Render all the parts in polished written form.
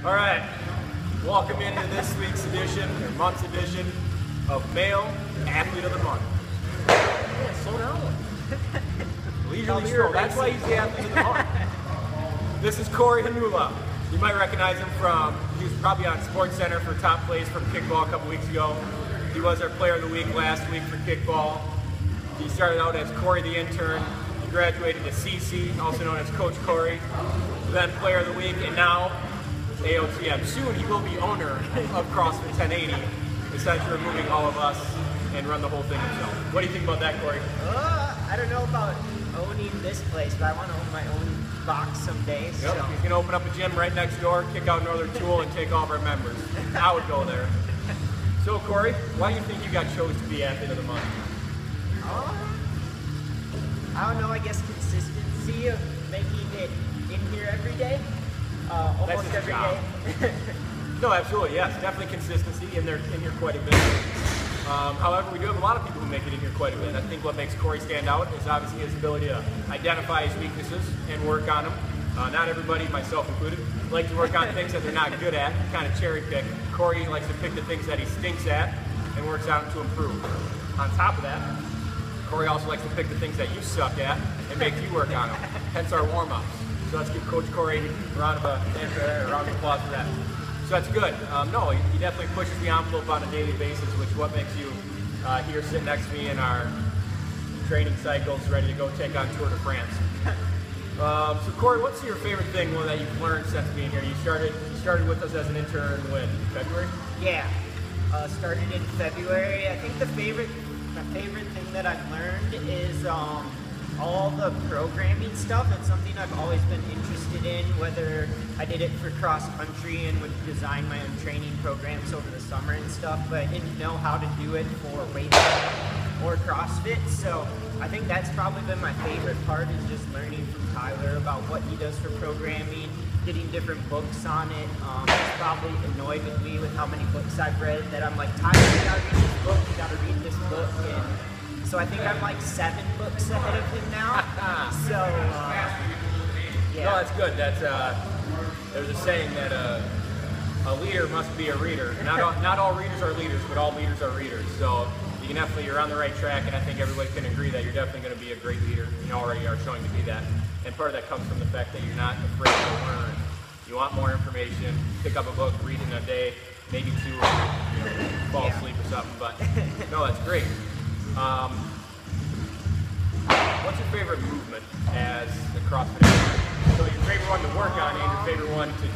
All right, welcome into this week's edition, or month's edition, of Male Athlete of the Month. Yeah, slow down. Leisurely stroll, that's why he's the Athlete of the Month. This is Corey Hannula. You might recognize him from, he was probably on SportsCenter for top plays from kickball a couple weeks ago. He was our Player of the Week last week for kickball. He started out as Corey the Intern. He graduated to CC, also known as Coach Corey, then Player of the Week, and now AOTM. Soon he will be owner of CrossFit 1080, essentially removing all of us and run the whole thing himself. What do you think about that, Corey? I don't know about owning this place, but I want to own my own box someday. Yep. So. He's going to open up a gym right next door, kick out Northern Tool, and take all of our members. I would go there. So, Corey, why do you think you got chosen to be Athlete of the Month? I don't know, I guess consistency of making it in here every day. Almost every day. No, absolutely, yes. Definitely consistency, and they're in here quite a bit. However, we do have a lot of people who make it in here quite a bit. I think what makes Corey stand out is obviously his ability to identify his weaknesses and work on them. Not everybody, myself included, like to work on things that they're not good at, kind of cherry pick. Corey likes to pick the things that he stinks at and works on them to improve. On top of that, Corey also likes to pick the things that you suck at and make you work on them, hence our warm-ups. So let's give Coach Corey a round of applause for that. So that's good. No, he definitely pushes the envelope on a daily basis, which is what makes you here sitting next to me in our training cycles, ready to go take on Tour de France. So Corey, what's your favorite thing that you've learned since being here? You started with us as an intern when? February? Yeah, started in February. I think my favorite thing that I've learned is all the programming stuff. It's something I've always been interested in, whether I did it for cross country and would design my own training programs over the summer and stuff, but I didn't know how to do it for weightlifting or CrossFit. So I think that's probably been my favorite part, is just learning from Tyler about what he does for programming, getting different books on it. He's probably annoyed with me with how many books I've read, that I'm like, Tyler, you gotta read this book, you gotta read this book. And so I think I'm like 7 books ahead of him now. So, yeah. No, that's good. That's there's a saying that a leader must be a reader. Not all readers are leaders, but all leaders are readers. So you're on the right track, and I think everybody can agree that you're definitely going to be a great leader. You already are showing to be that. And part of that comes from the fact that you're not afraid to learn. You want more information, pick up a book, read it in a day, maybe 2, or fall asleep or something. But no, that's great. What's your favorite movement as a CrossFit athlete? So your favorite one to work on and your favorite one to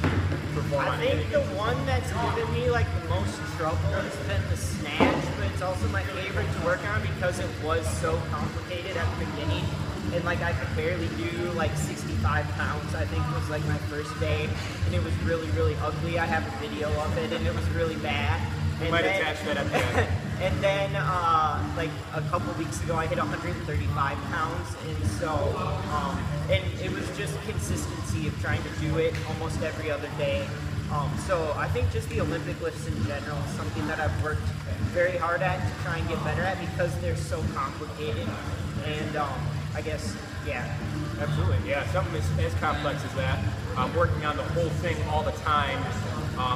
perform on? I think the one that's given me like the most trouble has been the snatch, but it's also my favorite to work on because it was so complicated at the beginning. And like I could barely do like 65 pounds, I think was like my first day. And it was really, really ugly. I have a video of it and it was really bad. You might attach that at the end. And then, like a couple weeks ago, I hit 135 pounds, and so, and it was just consistency of trying to do it almost every other day. So I think just the Olympic lifts in general is something that I've worked very hard at to try and get better at because they're so complicated. And I guess, yeah. Absolutely, yeah. Something as complex as that. Working on the whole thing all the time,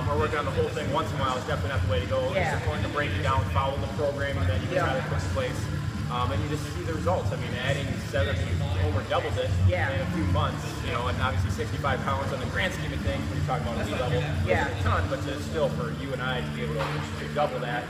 or working on the whole thing once in a while is definitely not the way to go. Yeah. It's important to break it down, follow the programming that you can try to put in place, and you just see the results. I mean, adding 7, over doubled it in a few months, you know, and obviously 65 pounds on the grand scheme of things when you're talking about elite level, isn't a ton, but it's still for you and I to be able to double that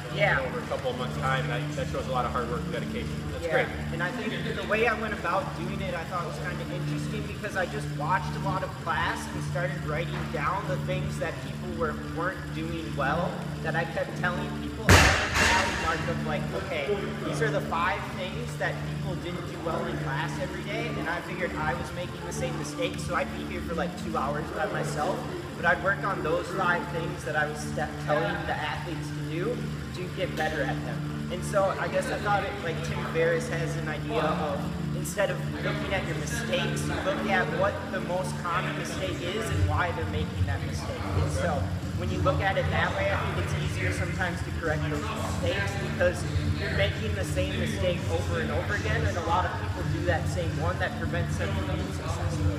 over a couple of months' time, and that shows a lot of hard work and dedication. That's great. And I think the way I went about doing it, I thought was kind of interesting because I just watched a lot of class and started writing down the things that people weren't doing well, that I kept telling people. I had a tally mark of like, okay, these are the 5 things that people didn't do well in class every day, and I figured I was making the same mistakes, so I'd be here for like 2 hours by myself, but I'd work on those 5 things that I was telling the athletes to do to get better at them. And so I guess I thought like Tim Ferriss has an idea of, instead of looking at your mistakes, you look at what the most common mistake is and why they're making that mistake. And so when you look at it that way, I think it's easier sometimes to correct those mistakes because you're making the same mistake over and over again, and a lot of people do that same one that prevents them from being successful.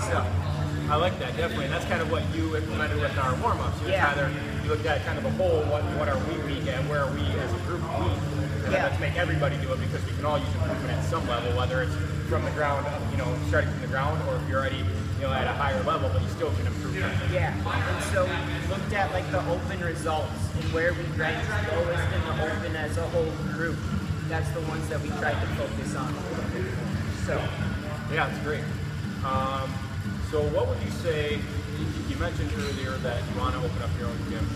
So I like that, definitely. And that's kind of what you implemented with our warm-ups. You looked at kind of a whole, what are we weak at, where are we as a group weak, and then let's make everybody do it because we can all use improvement at some level, whether it's from the ground, starting from the ground, or if you're already, at a higher level, but you still can improve. Yeah, and so we looked at like the open results and where we ranked lowest in the open as a whole group. That's the ones that we tried to focus on. So. Yeah, it's great. So what would you say, you mentioned earlier that you want to open up your own gym.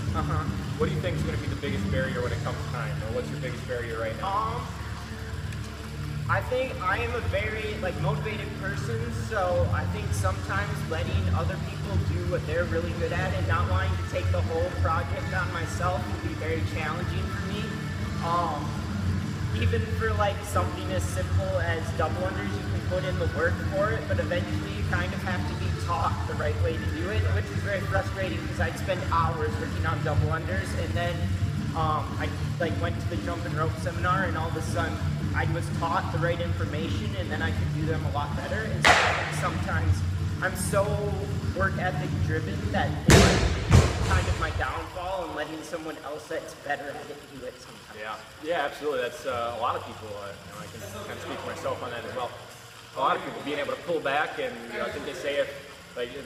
What do you think is going to be the biggest barrier when it comes to time? Or what's your biggest barrier right now? I think I am a very motivated person, so I think sometimes letting other people do what they're really good at and not wanting to take the whole project on myself would be very challenging for me. Even for something as simple as double unders, you can put in the work for it, but eventually you kind of have to be taught the right way to do it, which is very frustrating because I'd spend hours working on double unders, and then I went to the jump and rope seminar, and all of a sudden I was taught the right information, and then I could do them a lot better. And so I think sometimes I'm so work ethic driven that it's kind of my downfall, and letting someone else that's better at it do it sometimes. Yeah, absolutely. That's a lot of people. I can kind of speak for myself on that as well. A lot of people being able to pull back, and I think they say of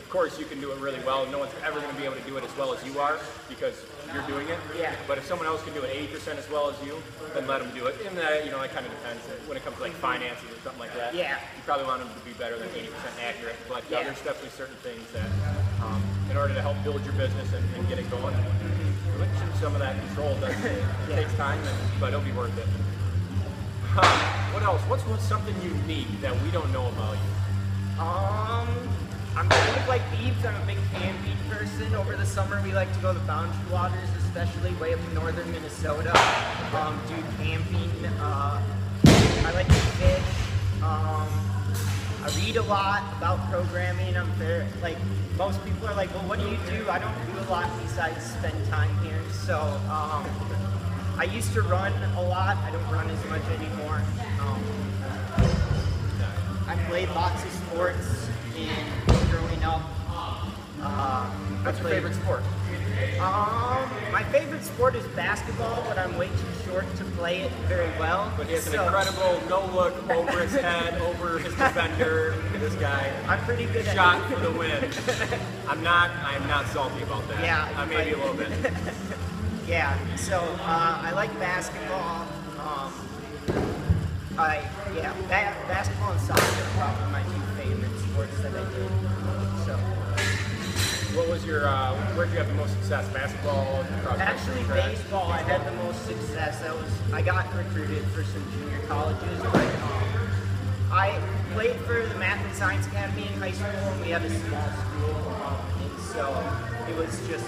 course you can do it really well. No one's ever going to be able to do it as well as you are because you're doing it. Yeah. But if someone else can do it 80% as well as you, then let them do it. And that, that kind of depends when it comes to finances or something like that. Yeah. You probably want them to be better than 80% accurate. But there's definitely certain things that, in order to help build your business and get it going, some of that control does takes time, but it'll be worth it. What else? What's something unique that we don't know about you? I'm kind of like Beebs. I'm a big camping person. Over the summer, we like to go to the Boundary Waters, especially way up in northern Minnesota. Do camping. I like to fish. I read a lot about programming. I'm very, most people are like, well, what do you do? I don't do a lot besides spend time here. So I used to run a lot. I don't run as much anymore. I played lots of sports growing up. What's your favorite sport? My favorite sport is basketball, but I'm way too short to play it very well. But he has an incredible no-look over his head, over his defender. This guy. I'm pretty good at shot for the win. I am not salty about that. Yeah, maybe a little bit. Yeah. So I like basketball. Basketball and soccer are probably my two favorite sports that I do. So. What was your, where'd you have the most success? Basketball? Actually, baseball, I had the most success. I got recruited for some junior colleges, but I played for the Math and Science Academy in high school, and we had a small school, and so it was just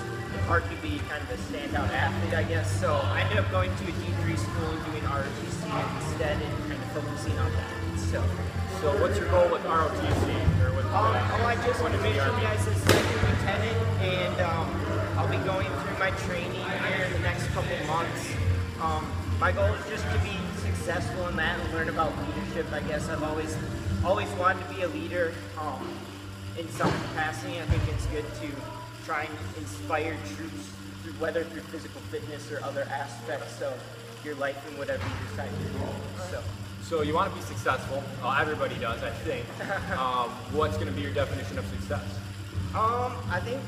hard to be kind of a standout athlete, I guess. So I ended up going to a D3 school and doing ROTC instead and kind of focusing on that. So what's your goal with ROTC? Or with, I just commissioned as a second lieutenant, and I'll be going through my training here in the next couple months. My goal is just to be successful in that and learn about leadership. I guess I've always wanted to be a leader in some capacity. I think it's good to try and inspire troops, whether through physical fitness or other aspects of your life and whatever you decide to do. So you want to be successful. Everybody does, I think. What's going to be your definition of success? I think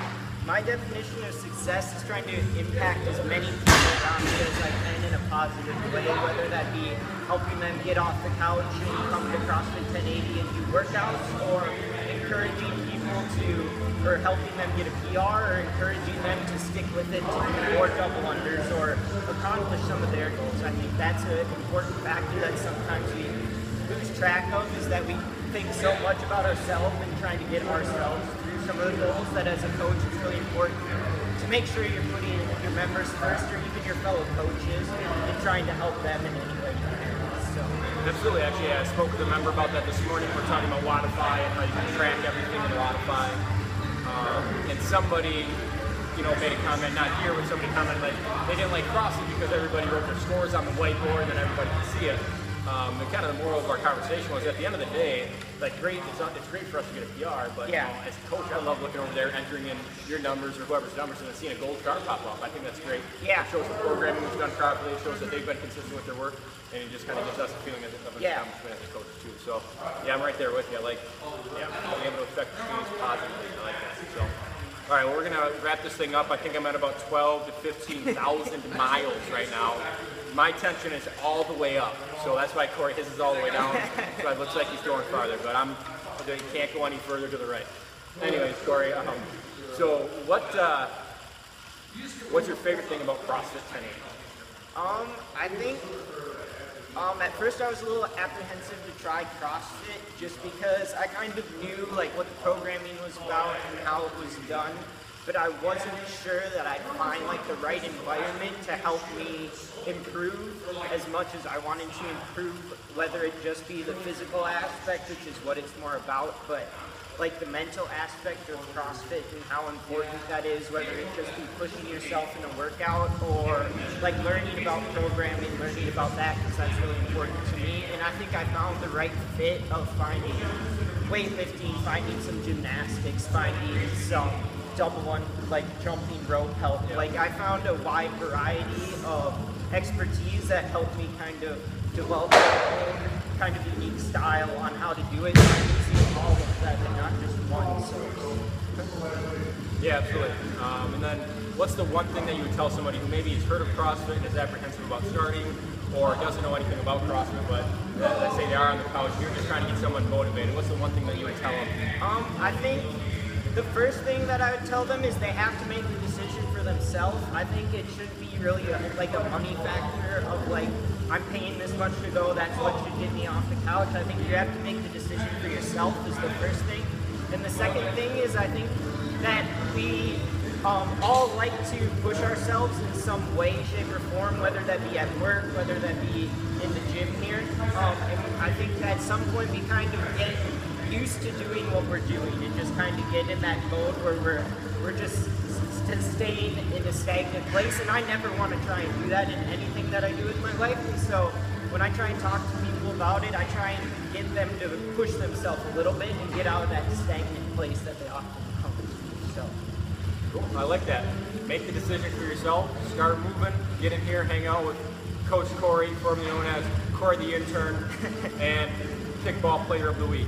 my definition of success is trying to impact as many people around me as I can in a positive way, whether that be helping them get off the couch and come to CrossFit 1080 and do workouts, or encouraging people or helping them get a PR, or encouraging them to stick with it to do more double unders or accomplish some of their goals. I think that's an important factor that sometimes we lose track of, is that we think so much about ourselves and trying to get ourselves through some of the goals, that as a coach it's really important to make sure you're putting your members first, or even your fellow coaches, and trying to help them in any way you can. Absolutely. Actually, I spoke with a member about that this morning. We're talking about Wodify and how you can track everything in Wodify. And somebody, made a comment, not here, but somebody commented they didn't like CrossFit because everybody wrote their scores on the whiteboard and everybody could see it. And kind of the moral of our conversation was, at the end of the day, like great. It's great for us to get a PR, but Yeah. you know, as a coach, I love looking over there, entering in your numbers or whoever's numbers, and then seeing a gold star pop up. I think that's great. Yeah. It shows the programming was done properly. It shows that they've been consistent with their work, and it just kind of gives us a feeling of an Yeah. accomplishment as a coach too. So yeah, I'm right there with you. I like being able to affect the students positively. I like that. So. All right, well, we're gonna wrap this thing up. I think I'm at about 12 to 15,000 miles right now. My tension is all the way up, so that's why Corey, his is all the way down. So it looks like he's going farther, but he can't go any further to the right. Anyways, Corey, so what's your favorite thing about CrossFit 1080? I think at first I was a little apprehensive to try CrossFit just because I kind of knew like what the programming was about and how it was done, but I wasn't sure that I'd find like the right environment to help me improve as much as I wanted to improve, whether it just be the physical aspect, which is what it's more about, but like the mental aspect of CrossFit and how important that is, whether it just be pushing yourself in a workout or like learning about programming, learning about that, because that's really important to me. And I think I found the right fit of finding weightlifting, finding some gymnastics, finding some like jumping rope help. Like I found a wide variety of expertise that helped me kind of develop my own kind of unique style on how to do it. I'm using all of that and not just one source. Yeah, absolutely. And then what's the one thing that you would tell somebody who maybe has heard of CrossFit and is apprehensive about starting or doesn't know anything about CrossFit, but let's say they are on the couch, you're just trying to get someone motivated. What's the one thing that you would tell them? I think the first thing that I would tell them is they have to make the decision for themselves. I think it shouldn't be really like a money factor of like, I'm paying this much to go, that's what should get me off the couch. I think you have to make the decision for yourself is the first thing. And the second thing is I think that we all like to push ourselves in some way, shape, or form, whether that be at work, whether that be in the gym here. And I think at some point we kind of get used to doing what we're doing and just kind of get in that mode where we're just staying in a stagnant place, and I never want to try and do that in anything that I do with my life. And so when I try and talk to people about it, I try and get them to push themselves a little bit and get out of that stagnant place that they often come to. So Cool. I like that. Make the decision for yourself, start moving, get in here, hang out with Coach Corey, formerly known as Corey the Intern, and Kickball Player of the Week.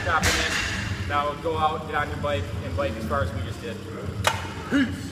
Stopping in. Now go out, get on your bike, and bike as far as we just did. Peace!